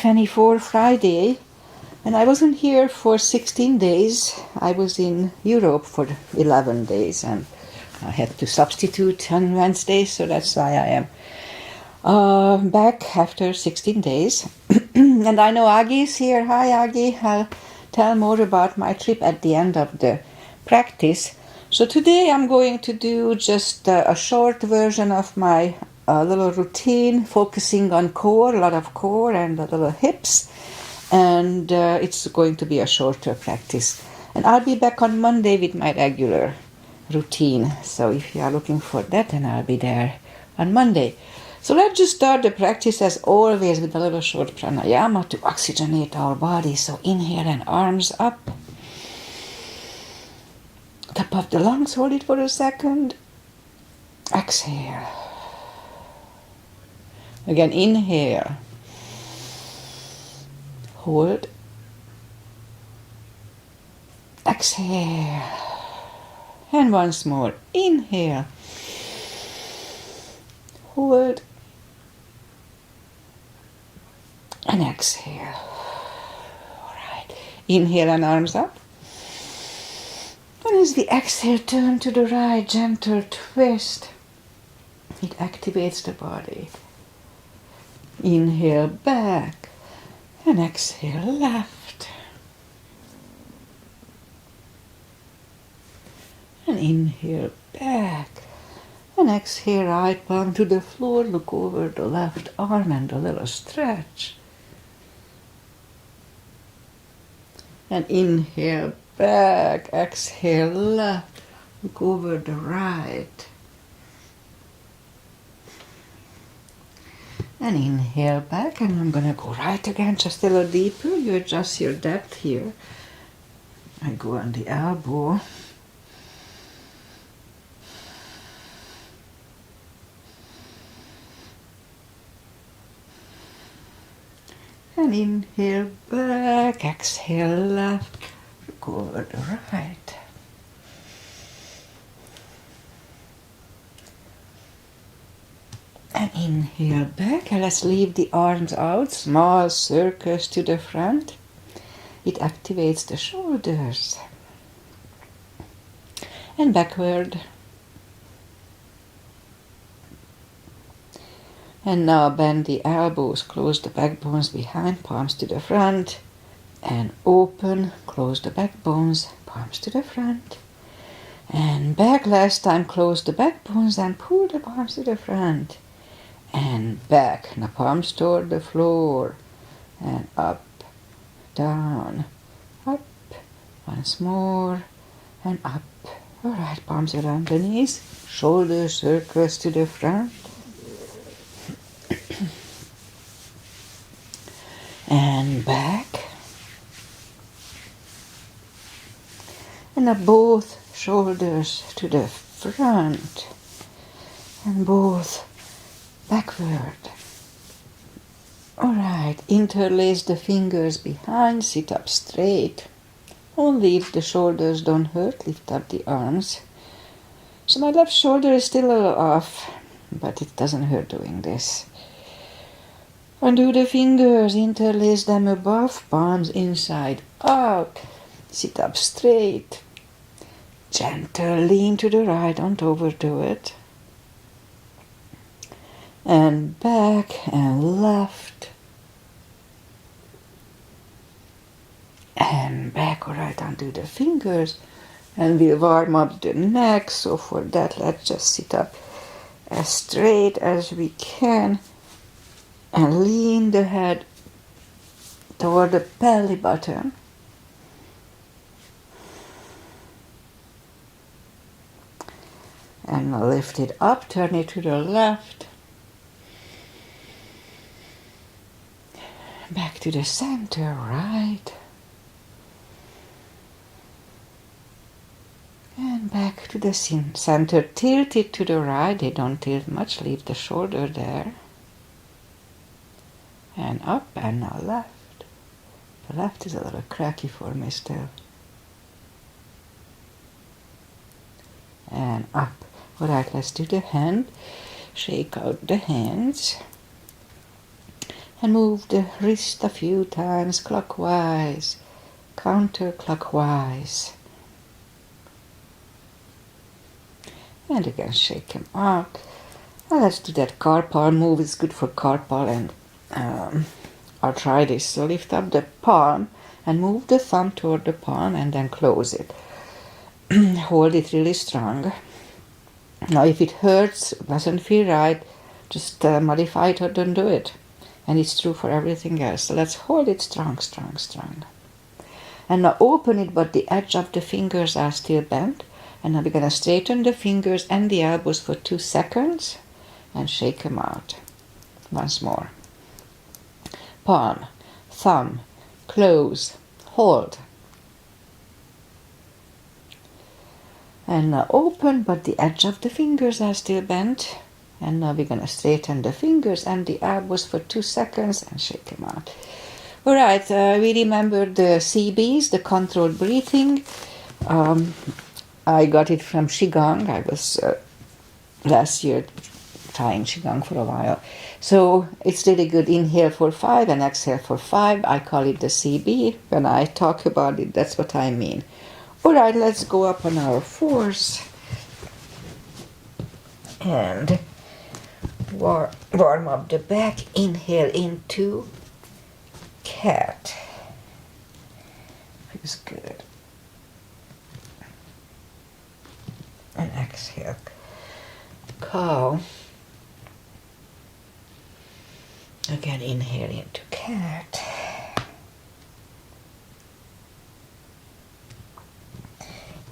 2024 Friday, and I wasn't here for 16 days. I was in Europe for 11 days, and I had to substitute on Wednesday, so that's why I am back after 16 days. And I know Agi's here. Hi, Agi. I'll tell more about my trip at the end of the practice. So today I'm going to do just a short version of my little routine, focusing on core, a lot of core and a little hips. And it's going to be a shorter practice. And I'll be back on Monday with my regular routine. So if you are looking for that, then I'll be there on Monday. So let's just start the practice as always with a little short pranayama to oxygenate our body. So inhale and arms up. Top of the lungs, hold it for a second. Exhale. Again, inhale. Hold. Exhale. And once more. Inhale. Hold. And exhale. All right. Inhale and arms up. And as we exhale, turn to the right, gentle twist. It activates the body. Inhale back and exhale left. And inhale back and exhale right palm to the floor. Look over the left arm and a little stretch. And inhale back, exhale left, look over the right. And inhale back, and I'm going to go right again, just a little deeper. You adjust your depth here. I go on the elbow. And inhale back, exhale left, go over the right. And inhale back, and let's leave the arms out, small circles to the front. It activates the shoulders. And backward. And now bend the elbows, close the backbones behind, palms to the front. And open, close the backbones, palms to the front. And back, last time close the backbones and pull the palms to the front. And back, now palms toward the floor. And up, down, up, once more, and up. Alright, palms around the knees, shoulders circles to the front. And back. And now both shoulders to the front. And both backward. Alright, interlace the fingers behind, sit up straight. Only if the shoulders don't hurt, lift up the arms. So my left shoulder is still a little off, but it doesn't hurt doing this. Undo the fingers, interlace them above, palms inside out. Sit up straight. Gentle lean to the right, don't overdo it. And back and left. And back, alright, undo the fingers. And we'll warm up the neck, so for that let's just sit up as straight as we can. And lean the head toward the belly button. And lift it up, turn it to the left. Back to the center, right. And back to the center. Tilt it to the right. They don't tilt much. Leave the shoulder there. And up and now left. The left is a little cracky for me still. And up. Alright, let's do the hand. Shake out the hands. And move the wrist a few times clockwise, counterclockwise. And again shake him out. Now let's do that carpal move. It's good for carpal and arthritis. So lift up the palm and move the thumb toward the palm and then close it. Hold it really strong. Now if it hurts, doesn't feel right, just modify it or don't do it. And it's true for everything else. So let's hold it strong, strong, strong. And now open it, but the edge of the fingers are still bent. And now we're going to straighten the fingers and the elbows for 2 seconds and shake them out. Once more. Palm, thumb, close, hold. And now open, but the edge of the fingers are still bent. And now we're going to straighten the fingers and the elbows for 2 seconds and shake them out. All right, we remember the CBs, the controlled breathing. I got it from Qigong. I was last year trying Qigong for a while. So it's really good. Inhale for 5 and exhale for 5. I call it the CB. When I talk about it, that's what I mean. All right, let's go up on our 4s. And warm up the back. Inhale into cat. Feels good. And exhale, cow. Again, inhale into cat.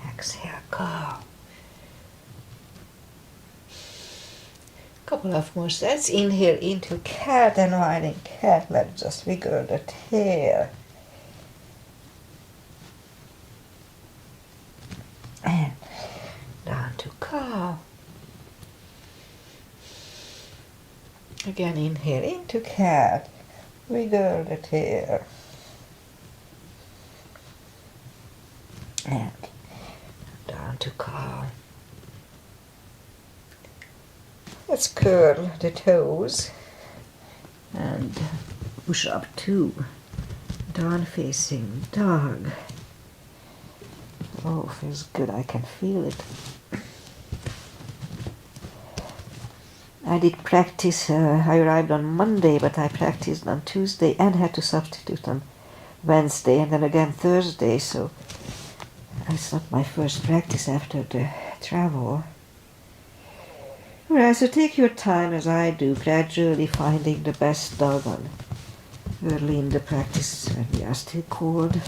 Exhale, cow. Couple of more sets. Inhale into cat, and while in cat, let's just wiggle the tail. And down to cow. Again, inhale into cat, wiggle the tail. And down to cow. Let's curl the toes and push up to down facing dog. Oh, feels good. I can feel it. I did practice. I arrived on Monday, but I practiced on Tuesday and had to substitute on Wednesday and then again Thursday. So it's not my first practice after the travel. Alright, so take your time as I do, gradually finding the best dog on early in the practice when we are still cold.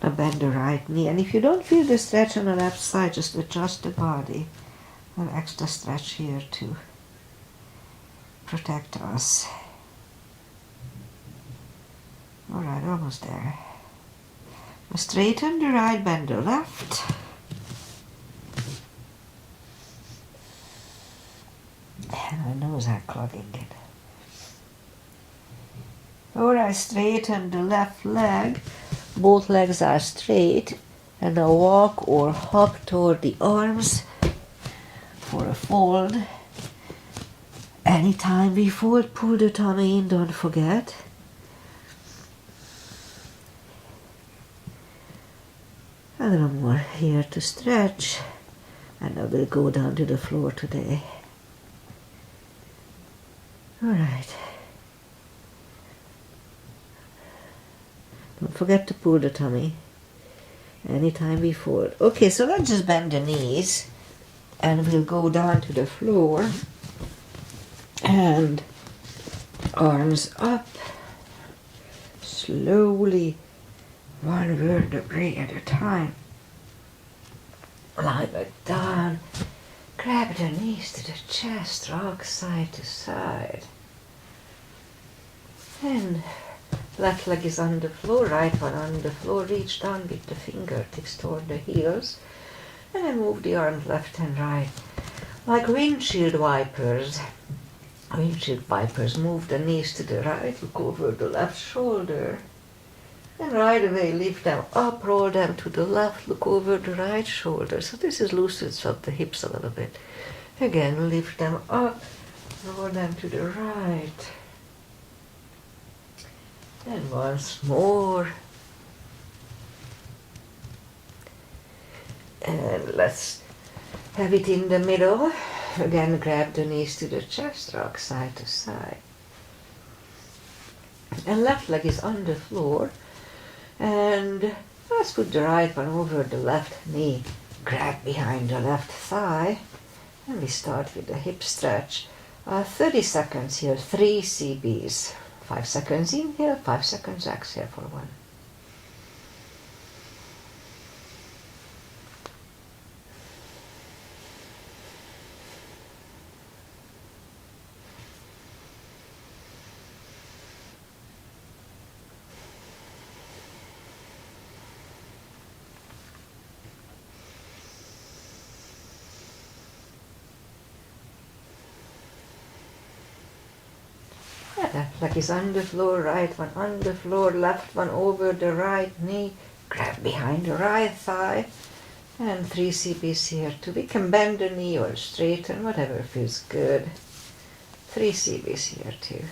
And bend the right knee, and if you don't feel the stretch on the left side, just adjust the body. An extra stretch here to protect us. Alright, almost there. Straighten the right, bend the left. And my nose are clogging it. Alright, straighten the left leg. Both legs are straight. And now walk or hop toward the arms for a fold. Anytime we fold, pull the tummy in, don't forget. A little more here to stretch, and I will go down to the floor today. Alright. Don't forget to pull the tummy anytime we fold. Okay, so let's just bend the knees and we'll go down to the floor and arms up slowly. One vertebrae at a time. Lie back down. Grab the knees to the chest, rock side to side. And left leg is on the floor, right one on the floor. Reach down with the fingertips toward the heels. And then move the arms left and right. Like windshield wipers. Windshield wipers. Move the knees to the right, look over the left shoulder. And right away lift them up, roll them to the left, look over the right shoulder. So this is loosens up the hips a little bit. Again, lift them up, lower them to the right. And once more. And let's have it in the middle. Again, grab the knees to the chest, rock side to side. And left leg is on the floor. And let's put the right one over the left knee. Grab behind the left thigh. And we start with the hip stretch. 30 seconds here, 3 CBs. 5 seconds inhale, 5 seconds exhale for 1. Left leg is on the floor, right one on the floor, left one over the right knee. Grab behind the right thigh. And 3 CBs here too. We can bend the knee or straighten, whatever feels good. 3 CBs here too.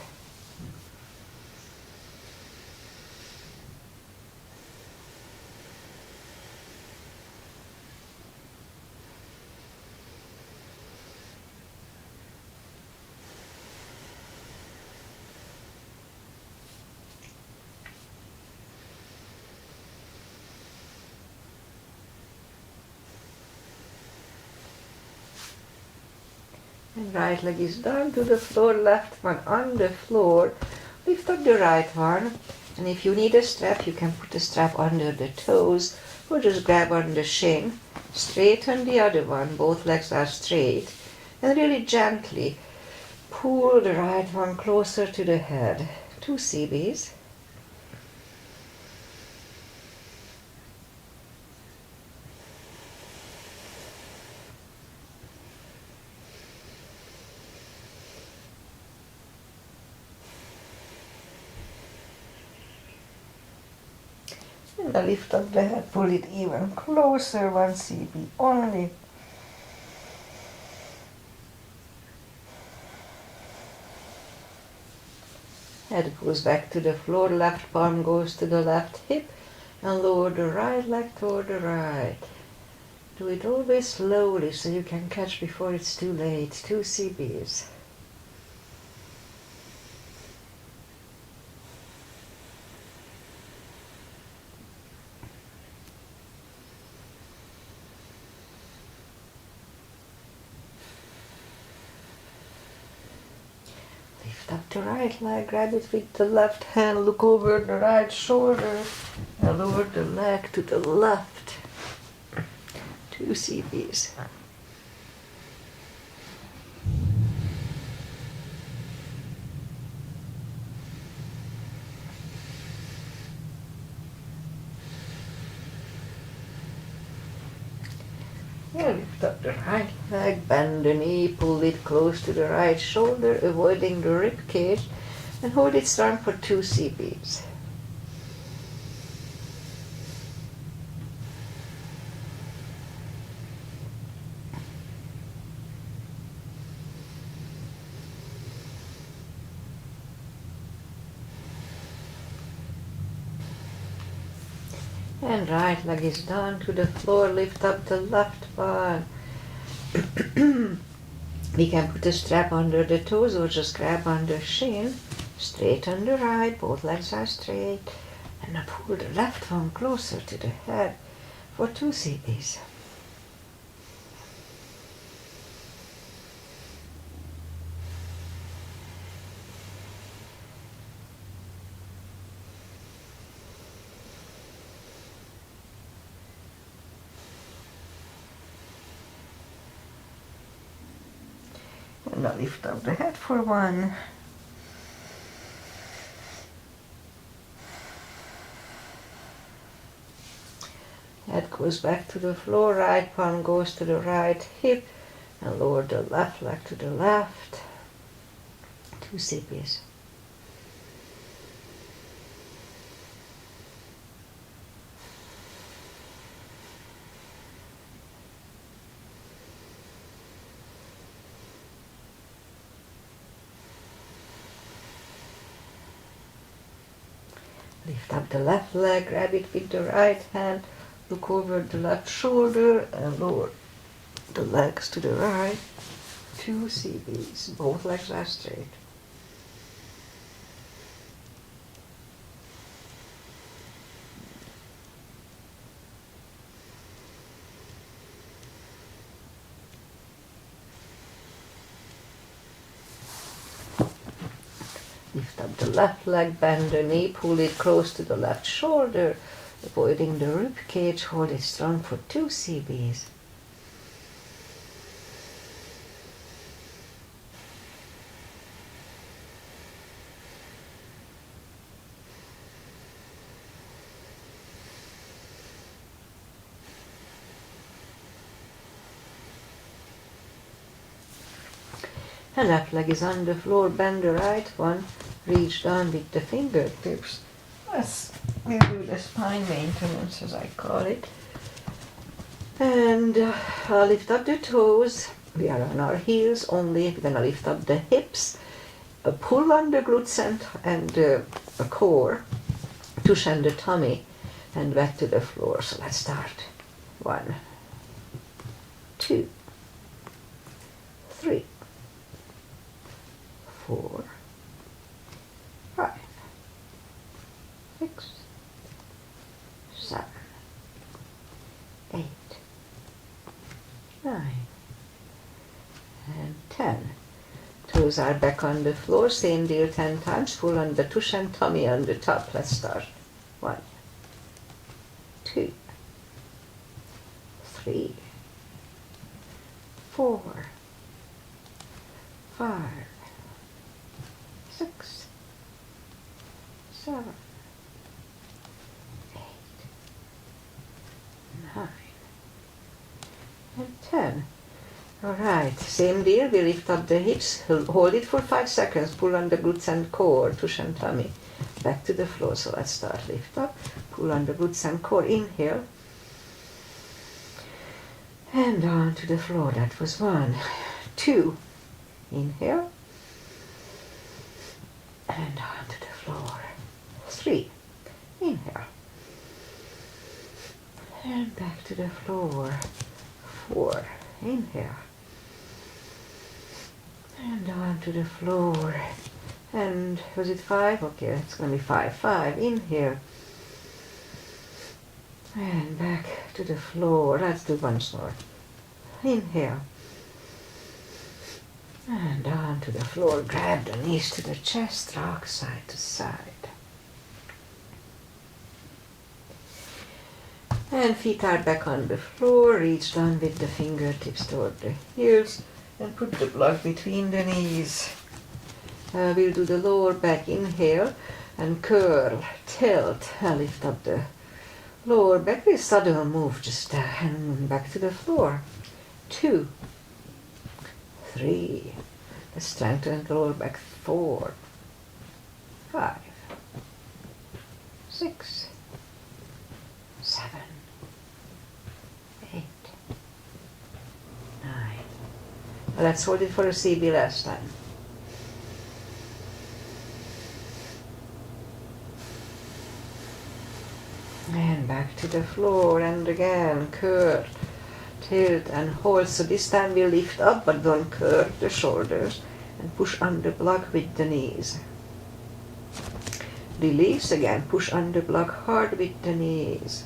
And right leg is down to the floor, left one on the floor. Lift up the right one. And if you need a strap, you can put the strap under the toes or just grab on the shin. Straighten the other one, both legs are straight. And really gently pull the right one closer to the head. 2 CBs. And I lift up the head, pull it even closer, 1 CB only. Head goes back to the floor, left palm goes to the left hip, and lower the right leg toward the right. Do it always slowly so you can catch before it's too late. 2 CBs. Lift up the right leg, grab it with the left hand, look over the right shoulder, and lower the leg to the left. 2 CBs. Yeah, lift up the right leg, bend the knee, pull it close to the right shoulder, avoiding the rib cage, and hold it strong for 2 CBs. And right leg is down to the floor, lift up the left one. We can put a strap under the toes or just grab on the shin. Straighten the right, both legs are straight. And now pull the left one closer to the head for 2 CBs. And now lift up the head for 1. Head goes back to the floor, right palm goes to the right hip, and lower the left leg to the left. 2 CBs. Lift up the left leg, grab it with the right hand, look over the left shoulder and lower the legs to the right. 2 CBs, both legs are straight. Lift up the left leg, bend the knee, pull it close to the left shoulder, avoiding the rib cage, hold it strong for 2 CBs. The left leg is on the floor, bend the right one, reach down with the fingertips. We'll do the spine maintenance, as I call it. And lift up the toes. We are on our heels only. We're going to lift up the hips, pull on the glutes and the core, tush and the tummy, and back to the floor. So let's start. 1, 2, 3, 4, 5, 6, 7, 8, 9, and 10. Toes are back on the floor, same deal 10 times. Pull on the tush and tummy on the top. Let's start. 1, 2, 3, 4, 5, 6, 7, 8, 9, and 10. Alright, same deal, we lift up the hips, hold it for 5 seconds, pull on the glutes and core, tush and tummy, back to the floor. So let's start. Lift up, pull on the glutes and core, inhale, and down to the floor. That was 1, 2, inhale, and down to the floor. 3, inhale, and back to the floor. 4, inhale, and down to the floor. And was it 5? Okay, it's going to be 5. 5, inhale, and back to the floor. Let's do once more. Inhale, and down to the floor. Grab the knees to the chest, rock side to side. And feet are back on the floor. Reach down with the fingertips toward the heels and put the block between the knees. We'll do the lower back. Inhale and curl, tilt, and lift up the lower back. With subtle move, just and back to the floor. 2, 3. Let's strengthen the lower back. 4, 5, 6, 7, 8, 9. Let's hold it for a CB last time. And back to the floor, and again, curl, tilt and hold. So this time we lift up, but don't curl the shoulders, and push on the block with the knees. Release again, push on the block hard with the knees.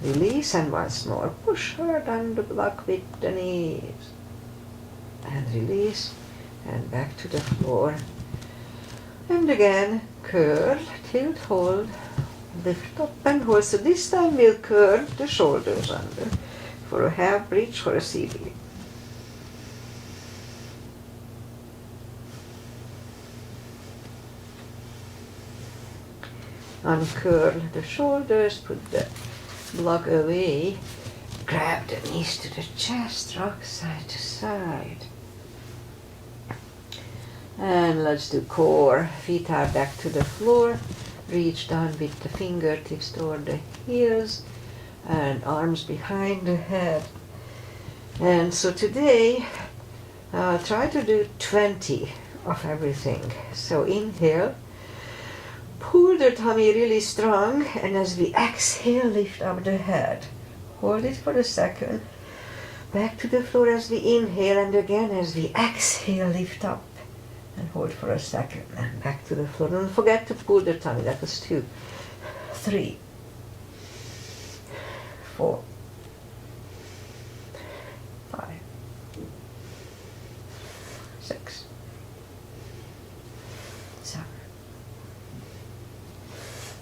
Release, and once more, push hard on the block with the knees. And release, and back to the floor. And again, curl, tilt, hold, lift up and hold. So this time we'll curl the shoulders under for a half bridge for a CB. Uncurl the shoulders, put the block away, grab the knees to the chest, rock side to side. And let's do core. Feet are back to the floor. Reach down with the fingertips toward the heels and arms behind the head. And so today, try to do 20 of everything. So inhale, Pull the tummy really strong, and as we exhale, lift up the head. Hold it for a second. Back to the floor as we inhale, and again as we exhale, lift up. And hold for a second, and back to the floor. Don't forget to pull the tummy. That was 2, 3, 4, 5, 6, 7,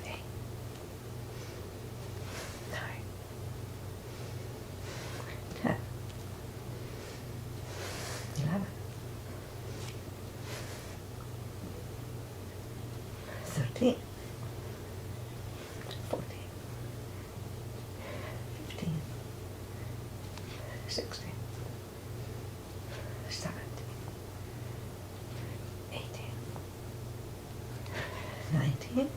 8, 9, 10, 11, 13, 14, 15, 16, 17, 18, 19.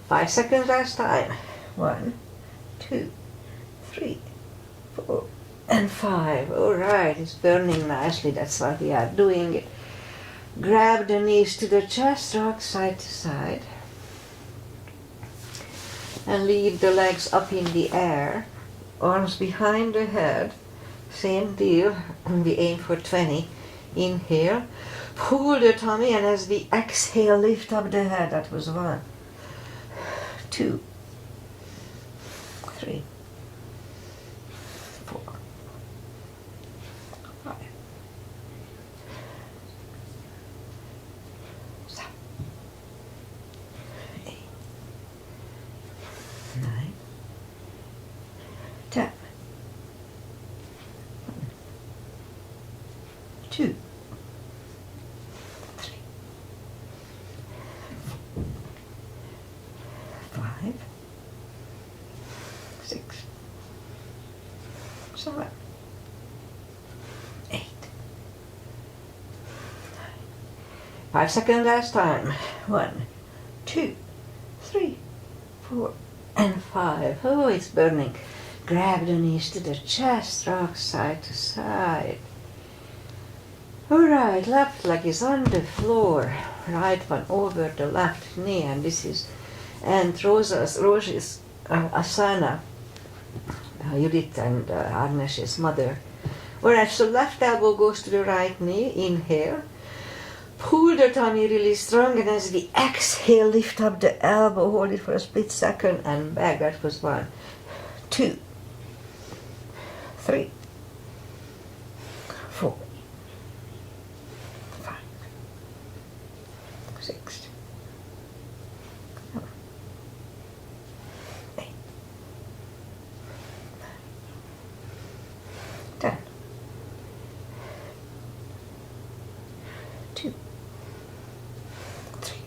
5 seconds last time. 1, 2, 3, 4, and 5. All right, it's burning nicely. That's why we are doing it. Grab the knees to the chest, rock side to side. And leave the legs up in the air. Arms behind the head. Same deal. We aim for 20. Inhale. Pull the tummy, and as we exhale, lift up the head. That was 1, 2, 3, 4, 5, 7, 8, 9, 10. 2, 3, 5, 6, 7, 8, 9. 5 seconds last time. 1, 2, 3, 4, and 5. Oh, it's burning. Grab the knees to the chest, rock side to side. Alright, left leg is on the floor, right one over the left knee, and this is Rosh's asana, Judith and Agnesh's mother. Alright, so left elbow goes to the right knee, inhale. Pull the tummy really strong, and as we exhale, lift up the elbow, hold it for a split second, and back. That was 1, 2, 3, 4, 5, 6, 7, 8, 9, 10, 2, 3,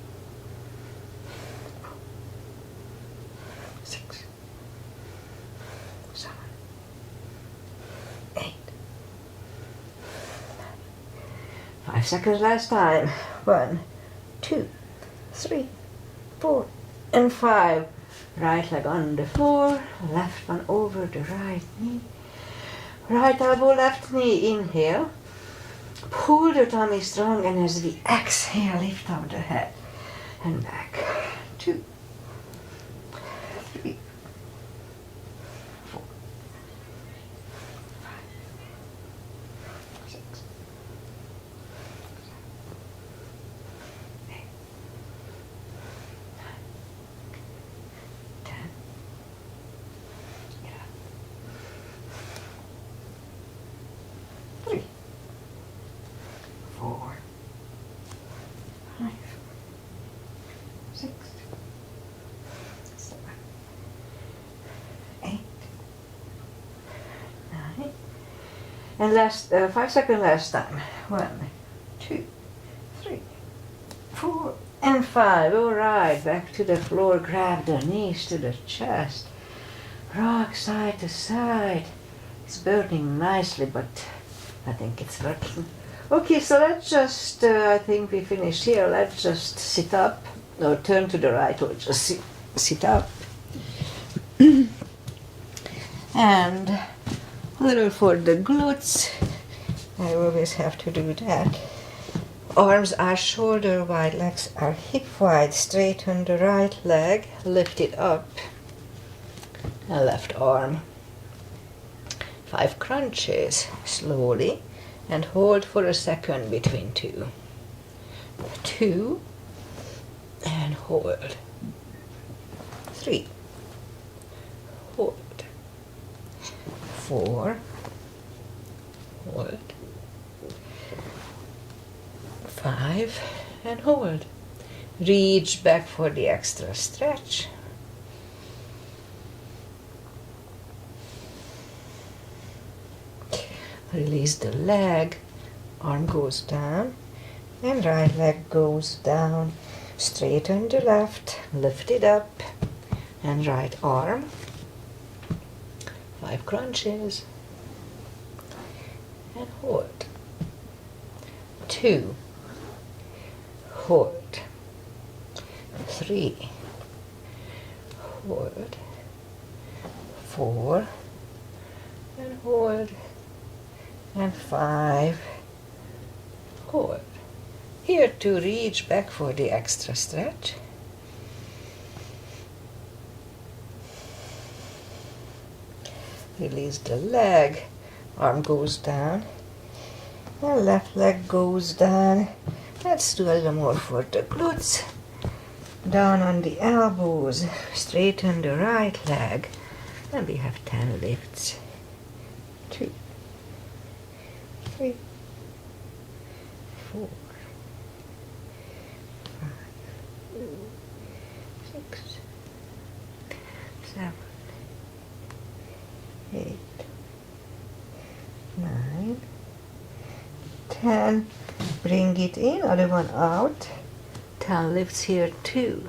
4, 6, 7, 8, 9. 5 seconds last time. 1, 2, 3, 4, and 5. Right leg on the floor, left one over the right knee. Right elbow, left knee, inhale. Pull the tummy strong, and as we exhale, lift up the head and back. 2, 3, 4, 5, 6, 7, 8, 9, 10, 11, 3, 4, 5, 6, 7, 8, 9. And last 5 seconds last time. 1, 2, 3, 4, and 5. All right, back to the floor. Grab the knees to the chest. Rock side to side. It's burning nicely, but I think it's working. Okay, so let's just, I think we finished here. Let's just sit up, or turn to the right, or just sit up. And a little for the glutes. I always have to do that. Arms are shoulder wide, legs are hip wide. Straighten the right leg, lift it up, and left arm. 5 crunches, slowly, and hold for a second between 2. 2, and hold. 3, hold. 4, hold. 5, and hold. Reach back for the extra stretch. Release the leg, arm goes down, and right leg goes down. Straighten the left, lift it up, and right arm. 5 crunches, and hold. 2, hold. 3, hold. 4, and hold. And 5, hold. Here to reach back for the extra stretch. Release the leg, arm goes down, and left leg goes down. Let's do a little more for the glutes. Down on the elbows, straighten the right leg, and we have 10 lifts. 2, 3, 4, 5, 6, 7, 8, 9, 10. Bring it in, other one out. 10 lifts here too.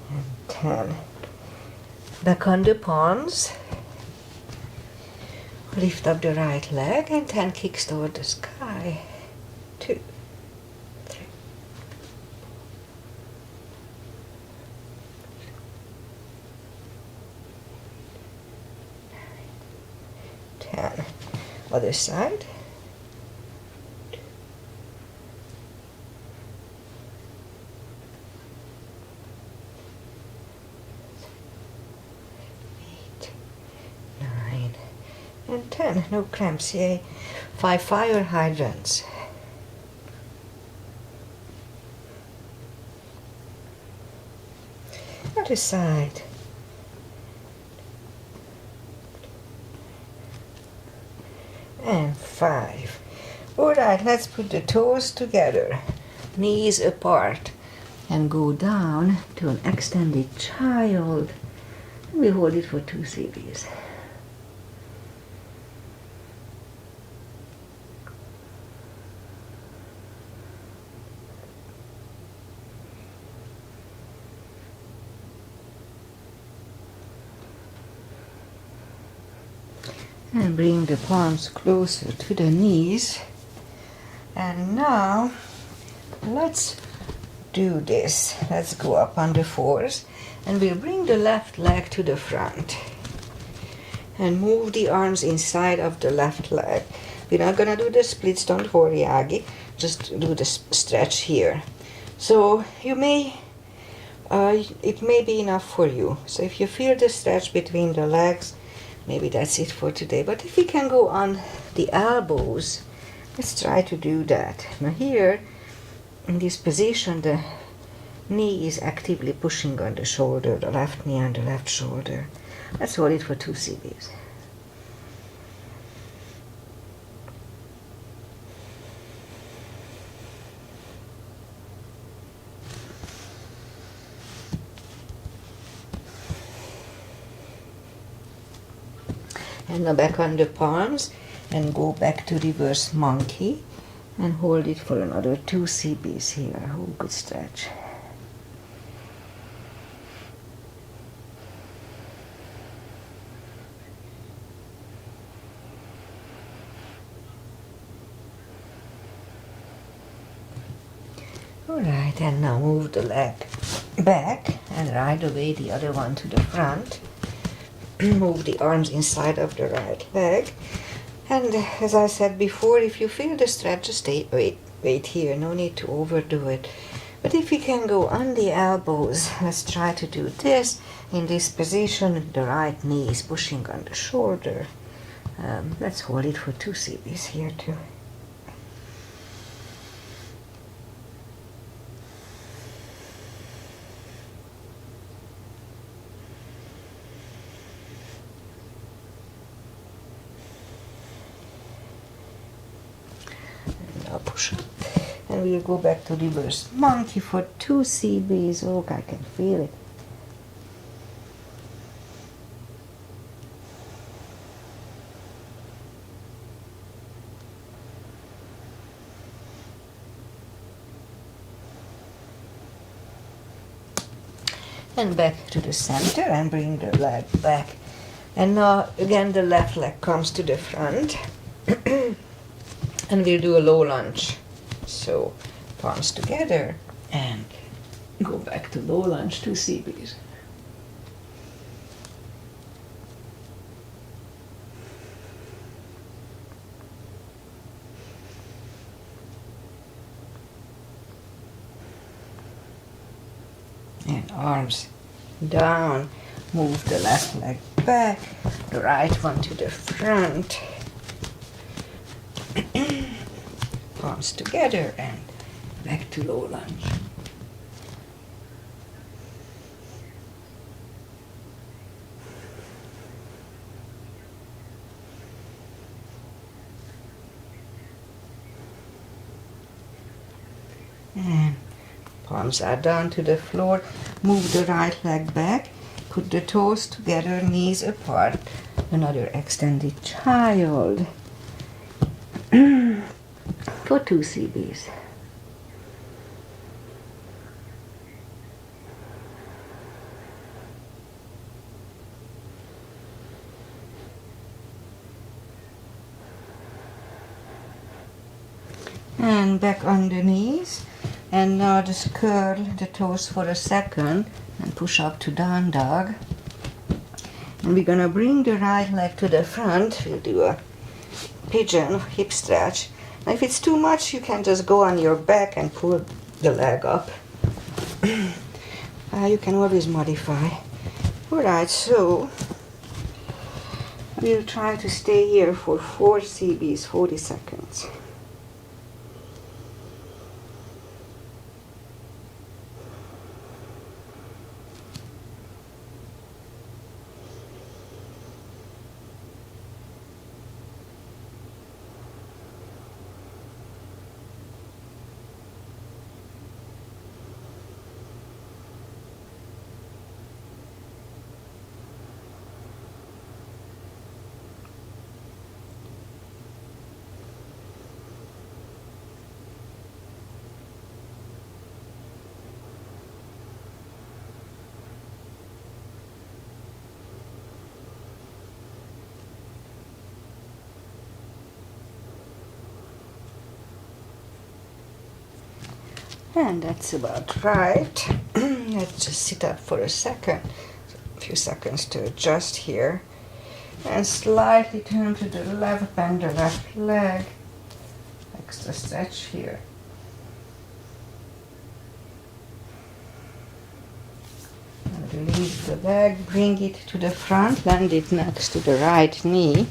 And 10. Back on the palms. Lift up the right leg and 10 kicks toward the sky. 2, 3, 10. Other side. 8, 9, and 10. No cramps, yay. 5 fire hydrants. Other side. And 5. Alright, let's put the toes together. Knees apart. And go down to an extended child. And we hold it for 2 series. And bring the palms closer to the knees. And now, let's do this. Let's go up on the 4s. And we'll bring the left leg to the front. And move the arms inside of the left leg. We're not gonna do the splits, don't worry, Aggie. Just do the stretch here. So you may, it may be enough for you. So if you feel the stretch between the legs, maybe that's it for today. But if we can go on the elbows, let's try to do that. Now here, in this position, the knee is actively pushing on the shoulder, the left knee and the left shoulder. Let's hold it for 2 series. And now back on the palms and go back to reverse monkey and hold it for another 2 CBs here. Oh, good stretch. Alright, and now move the leg back and right away the other one to the front. Move the arms inside of the right leg. And as I said before, if you feel the stretch, just wait here. No need to overdo it. But if you can go on the elbows, let's try to do this. In this position, the right knee is pushing on the shoulder. Let's hold it for 2 CBs here too. Now push up. And we'll go back to reverse monkey for 2 CBs. Look, I can feel it. And back to the center and bring the leg back. And now again the left leg comes to the front. And we'll do a low lunge. So palms together and go back to low lunge, 2 CBs. And arms down, move the left leg back, the right one to the front. Palms together and back to low lunge. And palms are down to the floor. Move the right leg back. Put the toes together, knees apart. Another extended child. For 2 CBs. And back on the knees. And now just curl the toes for a second and push up to down dog. And we're gonna bring the right leg to the front. We'll do a pigeon hip stretch. Now if it's too much, you can just go on your back and pull the leg up. You can always modify. Alright, so we'll try to stay here for 4 CBs, 40 seconds. And that's about right. Let's just sit up for a second. A few seconds to adjust here. And slightly turn to the left, bend the left leg. Extra stretch here. And release the leg, bring it to the front, land it next to the right knee.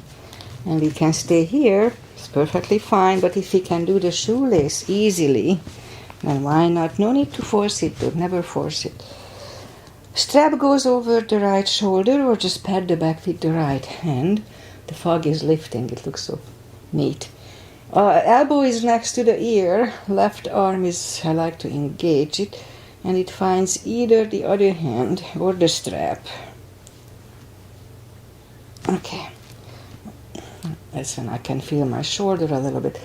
And we can stay here. It's perfectly fine, but if we can do the shoelace easily, and why not? No need to force it, but never force it. Strap goes over the right shoulder or just pat the back with the right hand. The fog is lifting, it looks so neat. Elbow is next to the ear. Left arm is, I like to engage it, and it finds either the other hand or the strap. Okay. That's when I can feel my shoulder a little bit.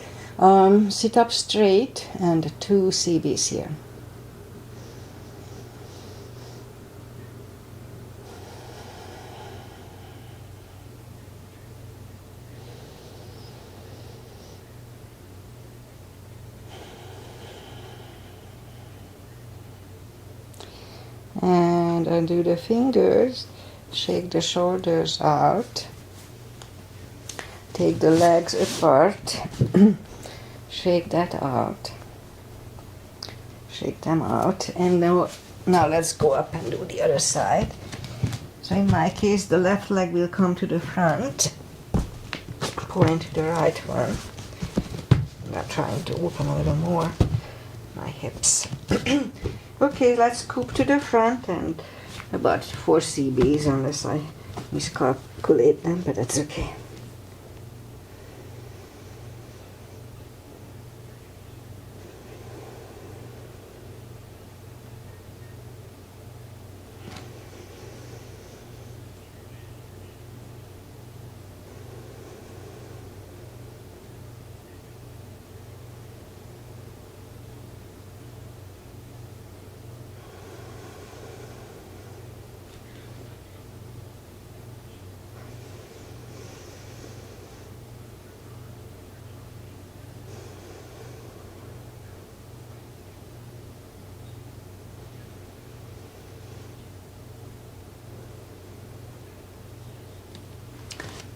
Sit up straight and 2 CBs here. and undo the fingers. Shake the shoulders out. Take the legs apart. Shake that out. Shake them out. And now let's go up and do the other side. So in my case, the left leg will come to the front. Point to the right one. I'm trying to open a little more my hips. Okay, let's scoop to the front, and about 4 cbs unless I miscalculate them, but that's okay.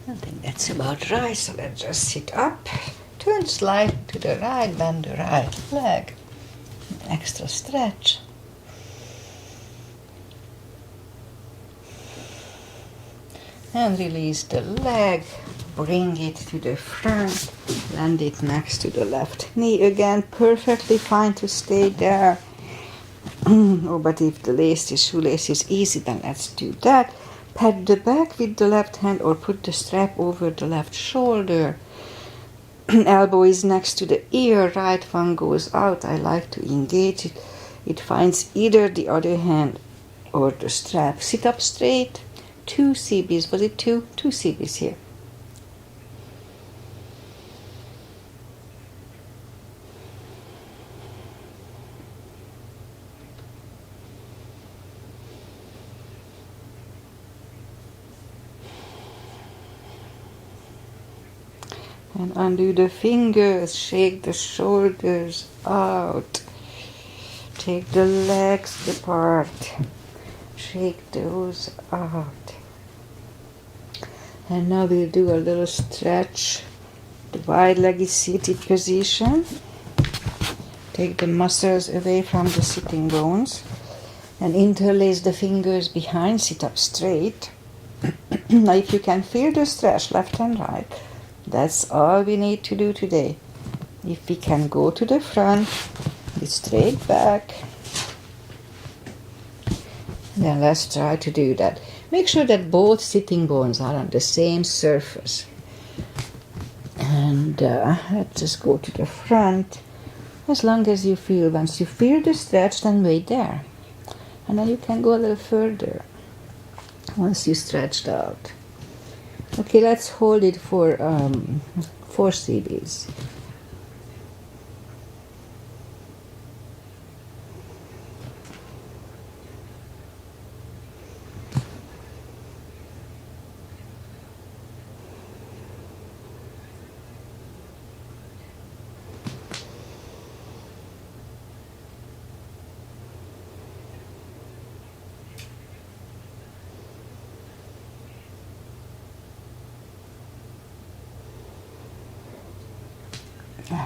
I think that's about right, so let's just sit up, turn slightly to the right, bend the right leg, extra stretch. And release the leg, bring it to the front, land it next to the left knee again, perfectly fine to stay there. Oh, but if the shoelace is easy, then let's do that. Pat the back with the left hand or put the strap over the left shoulder. Elbow is next to the ear, right one goes out. I like to engage it. It finds either the other hand or the strap. Sit up straight. 2 cbs. Was it 2? 2 cbs here. And undo the fingers, shake the shoulders out. Take the legs apart. Shake those out. And now we'll do a little stretch. The wide leg is seated position. Take the muscles away from the sitting bones. And interlace the fingers behind, sit up straight. Now if you can feel the stretch left and right, that's all we need to do today. If we can go to the front, be straight back, then let's try to do that. Make sure that both sitting bones are on the same surface. And let's just go to the front as long as you feel. Once you feel the stretch, then wait there. And then you can go a little further once you stretched out. Okay, let's hold it for 4 cbs.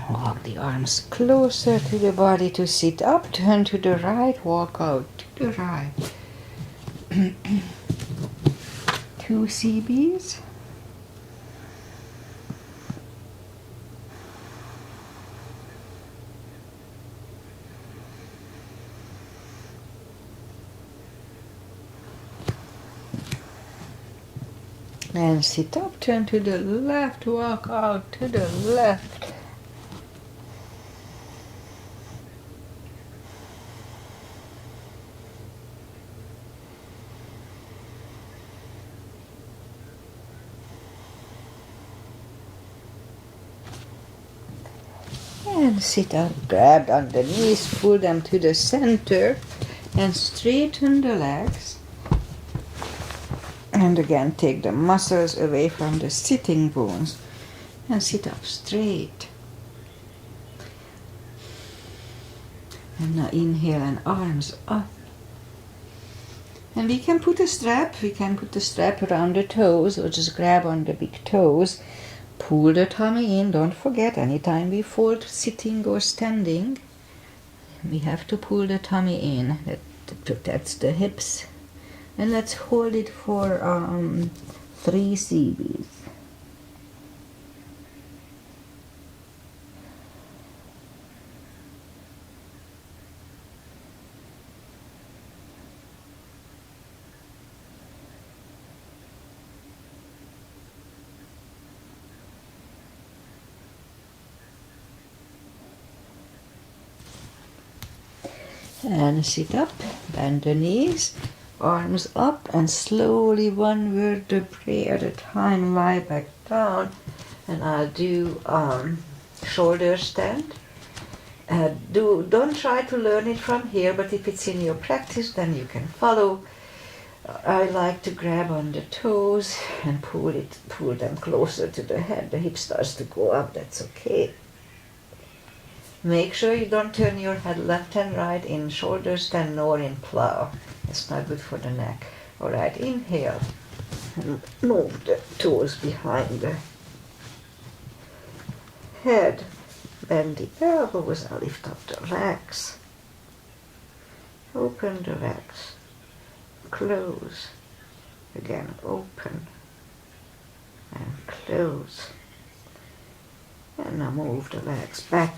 Walk the arms closer to the body to sit up. Turn to the right, walk out to the right. 2 cbs. And sit up, turn to the left, walk out to the left. And sit up, grab on the knees, pull them to the center, and straighten the legs. And again, take the muscles away from the sitting bones and sit up straight. And now inhale and arms up. And we can put a strap. We can put the strap around the toes or just grab on the big toes. Pull the tummy in. Don't forget, anytime we fold sitting or standing, we have to pull the tummy in. That protects the hips. And let's hold it for 3 CBs. And sit up, bend the knees, arms up, and slowly one vertebrae at a time lie back down. And I'll do shoulder stand. Don't try to learn it from here, but if it's in your practice, then you can follow. I like to grab on the toes and pull them closer to the head. The hip starts to go up, that's okay. Make sure you don't turn your head left and right in shoulder stand nor in plow. It's not good for the neck. Alright, inhale. And move the toes behind the head. Bend the elbows and lift up the legs. Open the legs. Close. Again, open. And close. And now move the legs back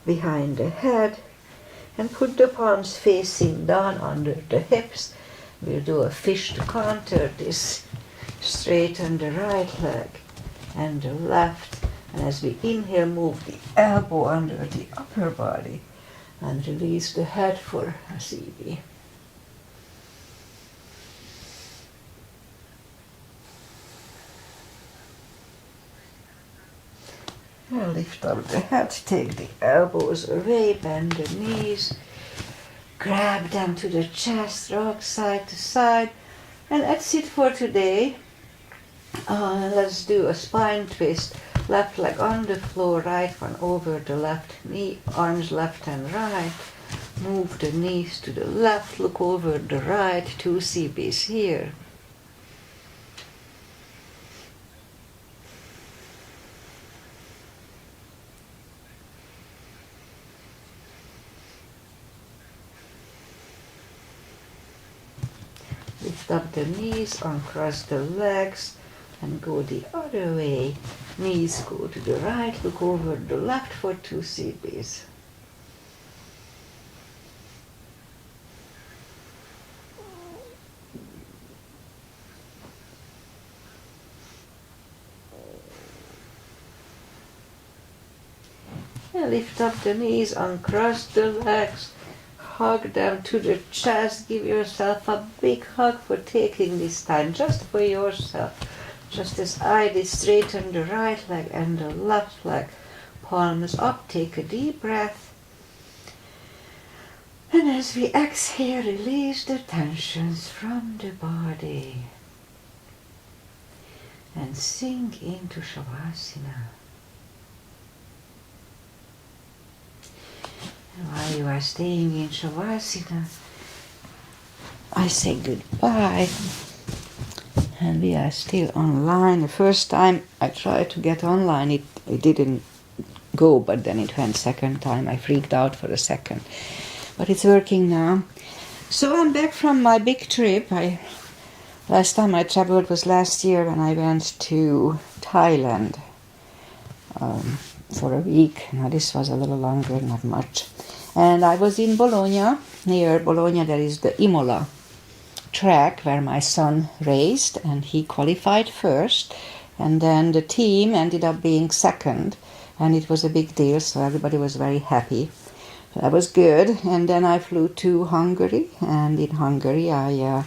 behind the head and put the palms facing down under the hips. We'll do a fish to counter this. Straighten the right leg and the left, and as we inhale, move the elbow under the upper body and release the head for a CB. And lift up the head, take the elbows away, bend the knees, grab them to the chest, rock side to side, and that's it for today. Let's do a spine twist, left leg on the floor, right one over the left knee, arms left and right, move the knees to the left, look over the right, 2 CBs here. Lift up the knees, uncross the legs, and go the other way. Knees go to the right, look over the left for 2 CBs. And lift up the knees, uncross the legs, hug them to the chest, give yourself a big hug for taking this time, just for yourself. Just as I did, straighten the right leg and the left leg, palms up, take a deep breath. And as we exhale, release the tensions from the body and sink into Shavasana. And while you are staying in Shavasana, I say goodbye. And we are still online. The first time I tried to get online, it didn't go, but then it went second time. I freaked out for a second. But it's working now. So I'm back from my big trip. Last time I traveled was last year when I went to Thailand for a week. Now this was a little longer, not much. And I was in Bologna. Near Bologna there is the Imola track where my son raced, and he qualified first, and then the team ended up being second, and it was a big deal, so everybody was very happy. So that was good. And then I flew to Hungary, and in Hungary I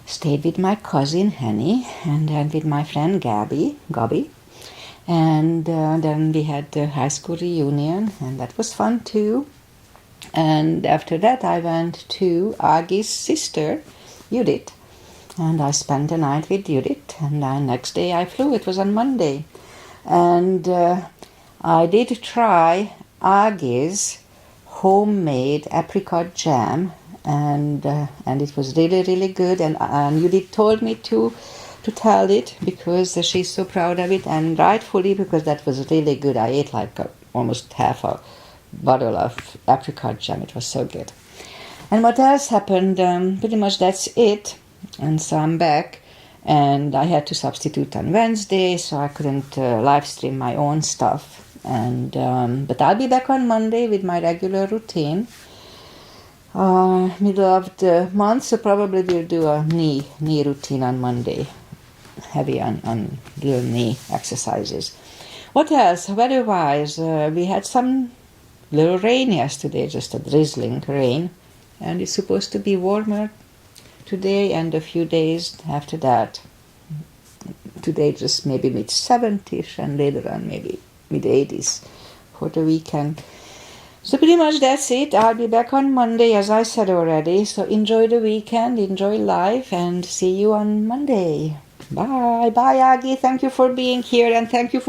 stayed with my cousin Henny, and then with my friend Gabi, and then we had the high school reunion, and that was fun too. And after that I went to Agi's sister, Judith, and I spent the night with Judith, and then next day I flew. It was on Monday. And I did try Agi's homemade apricot jam, and it was really, really good. And Judith told me to tell it because she's so proud of it, and rightfully, because that was really good. I ate like almost half a bottle of apricot jam. It was so good. And what else happened? Pretty much that's it. And so I'm back, and I had to substitute on Wednesday, so I couldn't live stream my own stuff. And but I'll be back on Monday with my regular routine. Middle of the month, so probably we'll do a knee routine on Monday. Heavy on little knee exercises. What else? Weather-wise, we had some little rain yesterday, just a drizzling rain, and it's supposed to be warmer today and a few days after that. Today just maybe mid-70s and later on maybe mid-80s for the weekend. So pretty much that's it. I'll be back on Monday, as I said already. So enjoy the weekend, enjoy life, and see you on Monday. Bye. Bye, Aggie. Thank you for being here, and thank you for